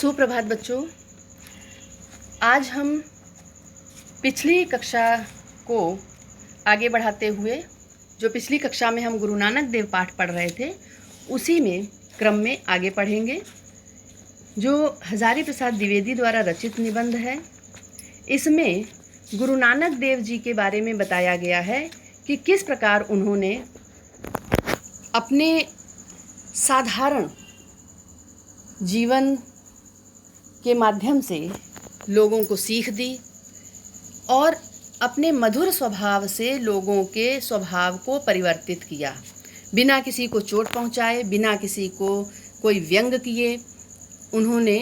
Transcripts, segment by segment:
सुप्रभात बच्चों। आज हम पिछली कक्षा को आगे बढ़ाते हुए जो पिछली कक्षा में हम गुरु नानक देव पाठ पढ़ रहे थे उसी में क्रम में आगे पढ़ेंगे। जो हजारी प्रसाद द्विवेदी द्वारा रचित निबंध है, इसमें गुरु नानक देव जी के बारे में बताया गया है कि किस प्रकार उन्होंने अपने साधारण जीवन के माध्यम से लोगों को सीख दी और अपने मधुर स्वभाव से लोगों के स्वभाव को परिवर्तित किया, बिना किसी को चोट पहुंचाए, बिना किसी को कोई व्यंग किए। उन्होंने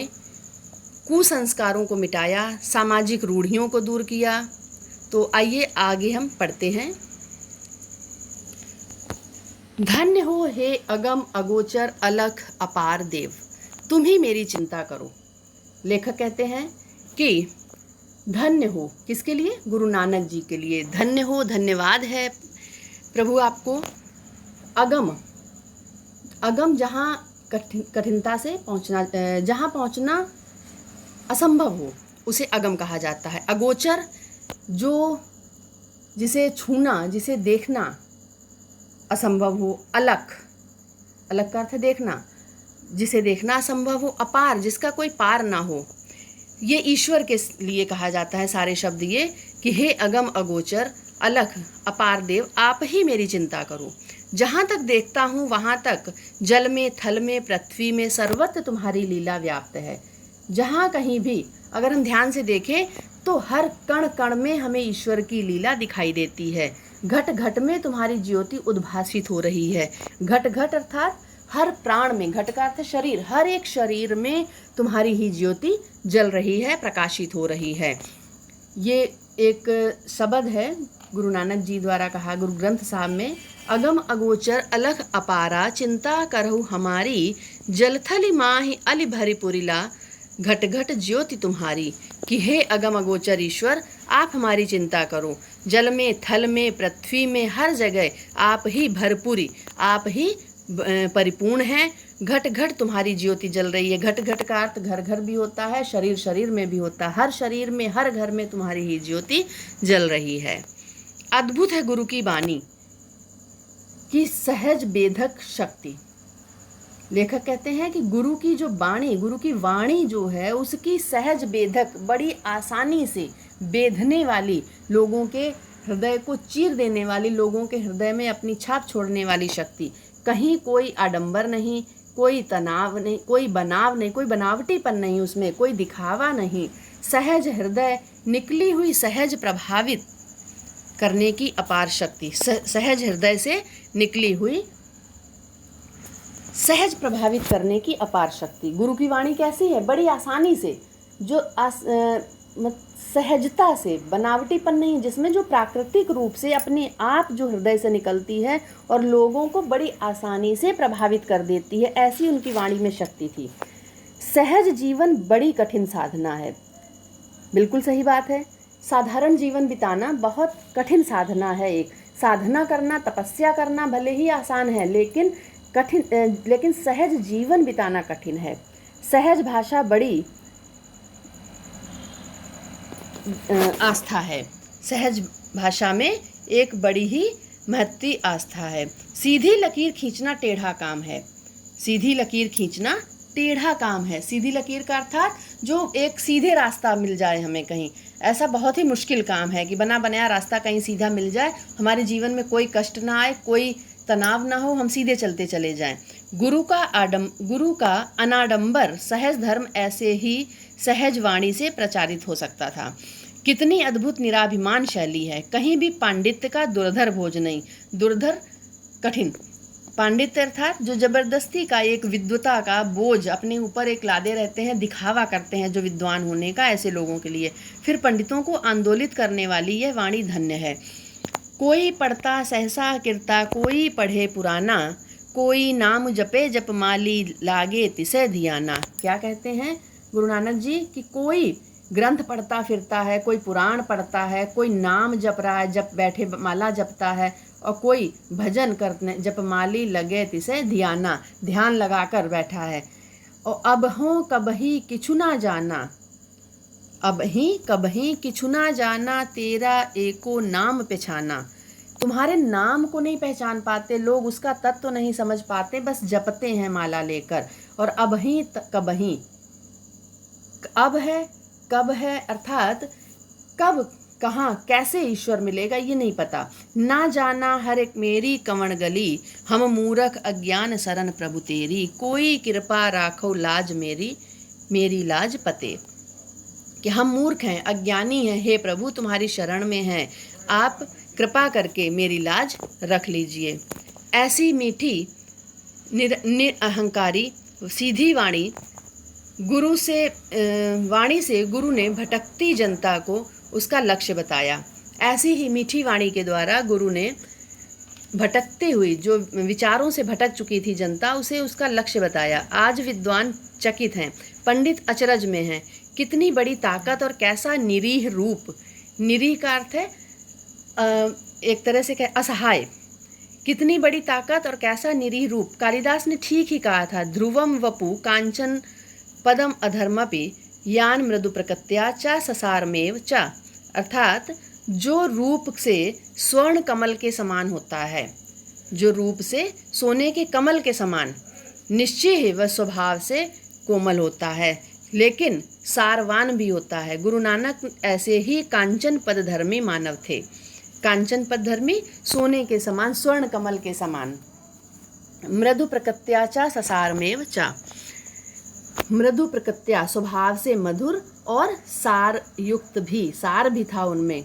कुसंस्कारों को मिटाया, सामाजिक रूढ़ियों को दूर किया। तो आइए आगे हम पढ़ते हैं। धन्य हो हे अगम अगोचर अलख अपार देव, तुम ही मेरी चिंता करो। लेखक कहते हैं कि धन्य हो, किसके लिए? गुरु नानक जी के लिए। धन्य हो, धन्यवाद है प्रभु आपको। अगम जहाँ कठिनता से पहुँचना, जहाँ पहुँचना असंभव हो उसे अगम कहा जाता है। अगोचर, जो जिसे छूना, जिसे देखना असंभव हो। अलख का अर्थ है देखना, जिसे देखना असंभव हो। अपार, जिसका कोई पार ना हो। ये ईश्वर के लिए कहा जाता है सारे शब्द ये कि हे अगम अगोचर अलख अपार देव, आप ही मेरी चिंता करो। जहाँ तक देखता हूँ वहाँ तक जल में, थल में, पृथ्वी में सर्वत्र तुम्हारी लीला व्याप्त है। जहाँ कहीं भी अगर हम ध्यान से देखें तो हर कण कण में हमें ईश्वर की लीला दिखाई देती है। घट घट में तुम्हारी ज्योति उद्भासित हो रही है। घट घट अर्थात हर प्राण में, घट का अर्थ शरीर, हर एक शरीर में तुम्हारी ही ज्योति जल रही है, प्रकाशित हो रही है। ये एक शब्द है गुरु नानक जी द्वारा कहा गुरु ग्रंथ साहब में। अगम अगोचर अलख अपारा, चिंता करहु हमारी, जलथली माहि अली भरी पुरिला, घट घट ज्योति तुम्हारी। कि हे अगम अगोचर ईश्वर, आप हमारी चिंता करो। जल में, थल में, पृथ्वी में, हर जगह आप ही भरपूरी, आप ही परिपूर्ण है। घट घट तुम्हारी ज्योति जल रही है। घट घट का अर्थ घर घर भी होता है, शरीर शरीर में भी होता है। हर शरीर में, हर घर में तुम्हारी ही ज्योति जल रही है। अद्भुत है गुरु की वाणी की सहज बेधक शक्ति। लेखक कहते हैं कि गुरु की जो वाणी, गुरु की वाणी जो है उसकी सहज बेधक, बड़ी आसानी से बेधने वाली, लोगों के हृदय को चीर देने वाली, लोगों के हृदय में अपनी छाप छोड़ने वाली शक्ति। कहीं कोई आडंबर नहीं, कोई तनाव नहीं, कोई बनाव नहीं, कोई बनावटीपन नहीं, उसमें कोई दिखावा नहीं। सहज हृदय, निकली हुई सहज प्रभावित करने की अपार शक्ति। सहज हृदय से निकली हुई सहज प्रभावित करने की अपार शक्ति। गुरु की वाणी कैसी है? बड़ी आसानी से, जो सहजता से, बनावटीपन नहीं, जिसमें जो प्राकृतिक रूप से अपने आप जो हृदय से निकलती है और लोगों को बड़ी आसानी से प्रभावित कर देती है, ऐसी उनकी वाणी में शक्ति थी। सहज जीवन बड़ी कठिन साधना है। बिल्कुल सही बात है। साधारण जीवन बिताना बहुत कठिन साधना है। एक साधना करना, तपस्या करना भले ही आसान है, लेकिन सहज जीवन बिताना कठिन है। सहज भाषा बड़ी आस्था है। सहज भाषा में एक बड़ी ही महत्वपूर्ण आस्था है। सीधी लकीर खींचना टेढ़ा काम है। सीधी लकीर खींचना टेढ़ा काम है। सीधी लकीर का अर्थात जो एक सीधे रास्ता मिल जाए हमें कहीं, ऐसा बहुत ही मुश्किल काम है कि बना बनाया रास्ता कहीं सीधा मिल जाए, हमारे जीवन में कोई कष्ट ना आए, कोई तनाव ना हो, हम सीधे चलते चले जाएं। गुरु का अनाडंबर सहज धर्म ऐसे ही सहज वाणी से प्रचारित हो सकता था। कितनी अद्भुत निराभिमान शैली है। कहीं भी पांडित्य का दुर्धर भोज नहीं। दुर्धर, कठिन। पांडित्य अर्थात जो जबरदस्ती का, एक विद्वता का बोझ अपने ऊपर एक लादे रहते हैं, दिखावा करते हैं जो विद्वान होने का, ऐसे लोगों के लिए। फिर पंडितों को आंदोलित करने वाली यह वाणी धन्य है। कोई पढ़ता सहसा कीर्ता, कोई पढ़े पुराना, कोई नाम जपे जपमाली, लागे तिसे धियाना। क्या कहते हैं गुरु नानक जी कि कोई ग्रंथ पढ़ता फिरता है, कोई पुराण पढ़ता है, कोई नाम जप रहा है, जप बैठे माला जपता है, और कोई भजन करने जपमाली लगे तिसे ध्याना, ध्यान लगाकर बैठा है। और अबहों कबही किछु ना जाना, अबही कबही किछु ना जाना, तेरा एको नाम पहचाना। तुम्हारे नाम को नहीं पहचान पाते लोग, उसका तत्व नहीं समझ पाते, बस जपते हैं माला लेकर। और अबही कबही, अब है कब है अर्थात कब कहाँ कैसे ईश्वर मिलेगा ये नहीं पता। ना जाना हर एक मेरी कंवण गली, हम मूरख अज्ञान शरण प्रभु तेरी, कोई कृपा राखो लाज मेरी, मेरी लाज पते। कि हम मूर्ख हैं, अज्ञानी हैं, हे प्रभु तुम्हारी शरण में हैं, आप कृपा करके मेरी लाज रख लीजिए। ऐसी मीठी निरअहंकारी सीधी वाणी गुरु से वाणी से गुरु ने भटकती जनता को उसका लक्ष्य बताया। ऐसी ही मीठी वाणी के द्वारा गुरु ने भटकते हुई जो विचारों से भटक चुकी थी जनता, उसे उसका लक्ष्य बताया। आज विद्वान चकित हैं, पंडित अचरज में हैं, कितनी बड़ी ताकत और कैसा निरीह रूप। निरीह का अर्थ है एक तरह से असहाय। कितनी बड़ी ताकत और कैसा निरीह रूप। कालिदास ने ठीक ही कहा था, ध्रुवम वपु कांचन पदम अधर्मपि यान मृदु प्रकृत्या च ससारमेव च। अर्थात जो रूप से स्वर्ण कमल के समान होता है, जो रूप से सोने के कमल के समान, निश्चय ही वह स्वभाव से कोमल होता है, लेकिन सारवान भी होता है। गुरु नानक ऐसे ही कांचन पदधर्मी मानव थे। कांचन पदधर्मी, सोने के समान, स्वर्ण कमल के समान। मृदु प्रकृत्या च ससारमेव च। मृदु प्रकृत्या स्वभाव से मधुर और सार युक्त भी, सार भी था उनमें।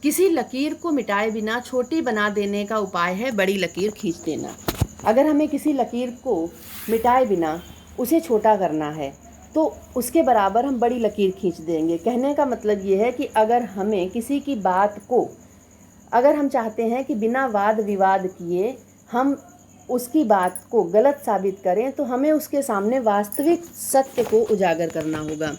किसी लकीर को मिटाए बिना छोटी बना देने का उपाय है बड़ी लकीर खींच देना। अगर हमें किसी लकीर को मिटाए बिना उसे छोटा करना है तो उसके बराबर हम बड़ी लकीर खींच देंगे। कहने का मतलब ये है कि अगर हमें किसी की बात को, अगर हम चाहते हैं कि बिना वाद विवाद किए हम उसकी बात को गलत साबित करें, तो हमें उसके सामने वास्तविक सत्य को उजागर करना होगा।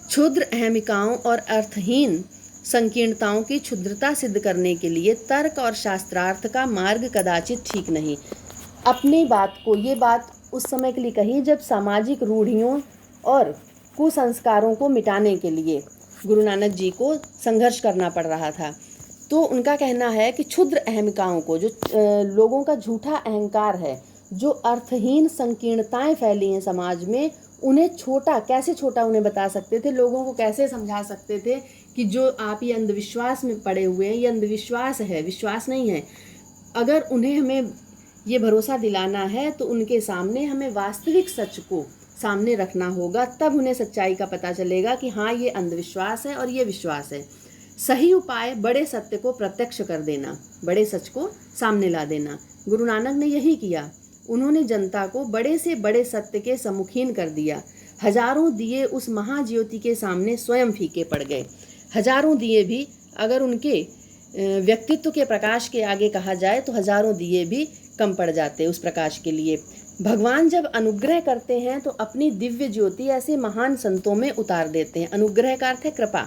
क्षुद्र अहमिकाओं और अर्थहीन संकीर्णताओं की क्षुद्रता सिद्ध करने के लिए तर्क और शास्त्रार्थ का मार्ग कदाचित ठीक नहीं। अपनी बात को, ये बात उस समय के लिए कही जब सामाजिक रूढ़ियों और कुसंस्कारों को मिटाने के लिए गुरु नानक जी को संघर्ष करना पड़ रहा था। तो उनका कहना है कि क्षुद्र अहमिकाओं को, जो लोगों का झूठा अहंकार है, जो अर्थहीन संकीर्णताएं फैली हैं समाज में, उन्हें छोटा, कैसे छोटा उन्हें बता सकते थे, लोगों को कैसे समझा सकते थे कि जो आप ये अंधविश्वास में पड़े हुए हैं, ये अंधविश्वास है, विश्वास नहीं है। अगर उन्हें हमें ये भरोसा दिलाना है तो उनके सामने हमें वास्तविक सच को सामने रखना होगा, तब उन्हें सच्चाई का पता चलेगा कि हाँ ये अंधविश्वास है और ये विश्वास है। सही उपाय बड़े सत्य को प्रत्यक्ष कर देना, बड़े सच को सामने ला देना। गुरु नानक ने यही किया। उन्होंने जनता को बड़े से बड़े सत्य के सम्मुखीन कर दिया। हजारों दिए उस महाज्योति के सामने स्वयं फीके पड़ गए। हजारों दिए भी अगर उनके व्यक्तित्व के प्रकाश के आगे कहा जाए तो हजारों दिए भी कम पड़ जाते उस प्रकाश के लिए। भगवान जब अनुग्रह करते हैं तो अपनी दिव्य ज्योति ऐसे महान संतों में उतार देते हैं। अनुग्रह का अर्थ है कृपा।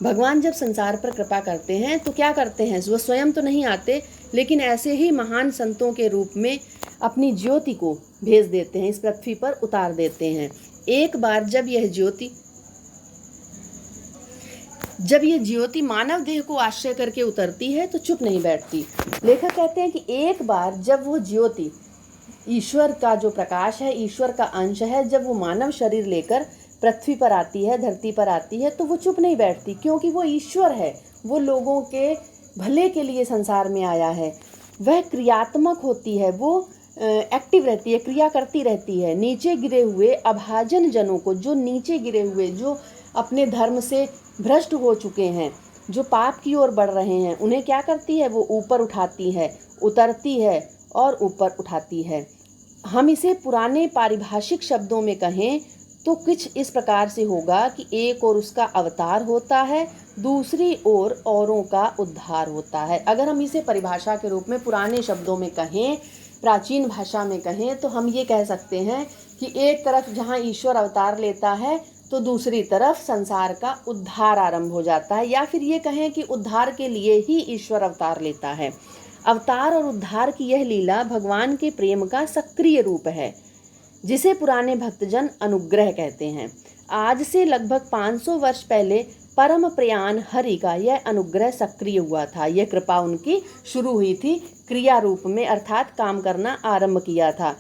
भगवान जब संसार पर कृपा करते हैं तो क्या करते हैं, वो स्वयं तो नहीं आते, लेकिन ऐसे ही महान संतों के रूप में अपनी ज्योति को भेज देते हैं, इस पृथ्वी पर उतार देते हैं। एक बार जब ये ज्योति मानव देह को आश्रय करके उतरती है तो चुप नहीं बैठती। लेखक कहते हैं कि एक बार जब वो ज्योति, ईश्वर का जो प्रकाश है, ईश्वर का अंश है, जब वो मानव शरीर लेकर पृथ्वी पर आती है, धरती पर आती है, तो वो चुप नहीं बैठती, क्योंकि वो ईश्वर है। वो लोगों के भले के लिए संसार में आया है। वह क्रियात्मक होती है, वो एक्टिव रहती है, क्रिया करती रहती है। नीचे गिरे हुए अभाजन जनों को, जो नीचे गिरे हुए, जो अपने धर्म से भ्रष्ट हो चुके हैं, जो पाप की ओर बढ़ रहे हैं, उन्हें क्या करती है, वो ऊपर उठाती है, उतरती है और ऊपर उठाती है। हम इसे पुराने पारिभाषिक शब्दों में कहें तो कुछ इस प्रकार से होगा कि एक ओर उसका अवतार होता है, दूसरी ओर औरों का उद्धार होता है। अगर हम इसे परिभाषा के रूप में पुराने शब्दों में कहें, प्राचीन भाषा में कहें, तो हम ये कह सकते हैं कि एक तरफ जहाँ ईश्वर अवतार लेता है तो दूसरी तरफ संसार का उद्धार आरंभ हो जाता है, या फिर ये कहें कि उद्धार के लिए ही ईश्वर अवतार लेता है। अवतार और उद्धार की यह लीला भगवान के प्रेम का सक्रिय रूप है। जिसे पुराने भक्तजन अनुग्रह कहते हैं। आज से लगभग 500 वर्ष पहले परम प्रयाण हरि का यह अनुग्रह सक्रिय हुआ था। यह कृपा उनकी शुरू हुई थी क्रिया रूप में, अर्थात काम करना आरंभ किया था।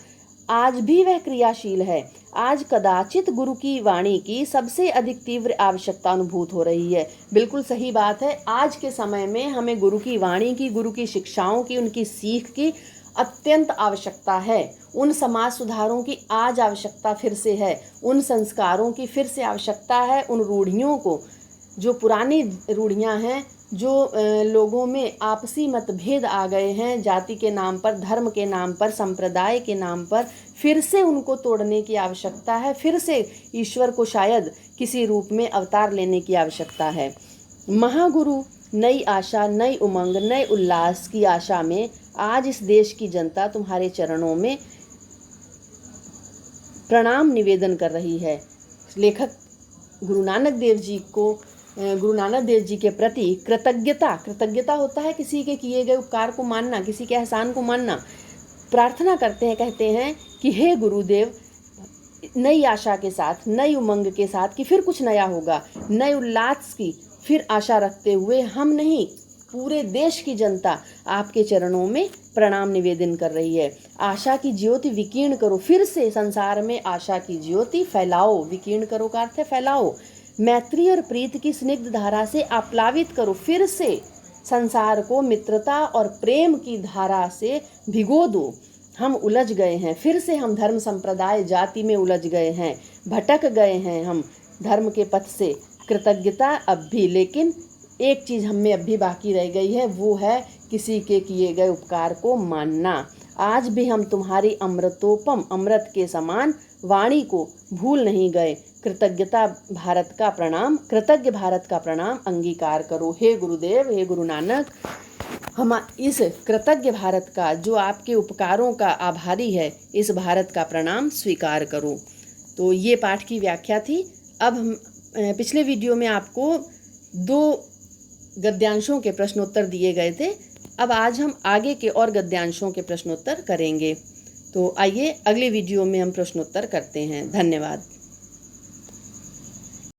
आज भी वह क्रियाशील है। आज कदाचित गुरु की वाणी की सबसे अधिक तीव्र आवश्यकता अनुभूत हो रही है। बिल्कुल सही बात है। आज के समय में हमें गुरु की वाणी की, गुरु की शिक्षाओं की, उनकी सीख की अत्यंत आवश्यकता है। उन समाज सुधारों की आज आवश्यकता फिर से है। उन संस्कारों की फिर से आवश्यकता है। उन रूढ़ियों को, जो पुरानी रूढ़ियां हैं, जो लोगों में आपसी मतभेद आ गए हैं, जाति के नाम पर, धर्म के नाम पर, संप्रदाय के नाम पर, फिर से उनको तोड़ने की आवश्यकता है। फिर से ईश्वर को शायद किसी रूप में अवतार लेने की आवश्यकता है। महागुरु नई आशा, नई उमंग, नए उल्लास की आशा में आज इस देश की जनता तुम्हारे चरणों में प्रणाम निवेदन कर रही है। लेखक गुरु नानक देव जी के प्रति कृतज्ञता होता है किसी के किए गए उपकार को मानना, किसी के एहसान को मानना। प्रार्थना करते हैं, कहते हैं कि हे गुरुदेव, नई आशा के साथ, नई उमंग के साथ कि फिर कुछ नया होगा, नए उल्लास की फिर आशा रखते हुए हम नहीं, पूरे देश की जनता आपके चरणों में प्रणाम निवेदन कर रही है। आशा की ज्योति विकीर्ण करो, फिर से संसार में आशा की ज्योति फैलाओ। विकीर्ण करो का अर्थ है फैलाओ। मैत्री और प्रीति की स्निग्ध धारा से आप्लावित करो, फिर से संसार को मित्रता और प्रेम की धारा से भिगो दो। हम उलझ गए हैं, फिर से हम धर्म, संप्रदाय, जाति में उलझ गए हैं, भटक गए हैं हम धर्म के पथ से। कृतज्ञता अब भी, लेकिन एक चीज़ हम में अब भी बाकी रह गई है, वो है किसी के किए गए उपकार को मानना। आज भी हम तुम्हारी अमृतोपम, अमृत के समान वाणी को भूल नहीं गए। कृतज्ञता भारत का प्रणाम, कृतज्ञ भारत का प्रणाम अंगीकार करो। हे गुरुदेव, हे गुरु नानक, हम इस कृतज्ञ भारत का, जो आपके उपकारों का आभारी है, इस भारत का प्रणाम स्वीकार करो। तो ये पाठ की व्याख्या थी। अब हम पिछले वीडियो में आपको 2 गद्यांशों के प्रश्नोत्तर दिए गए थे। अब आज हम आगे के और गद्यांशों के प्रश्नोत्तर करेंगे। तो आइए अगले वीडियो में हम प्रश्नोत्तर करते हैं। धन्यवाद।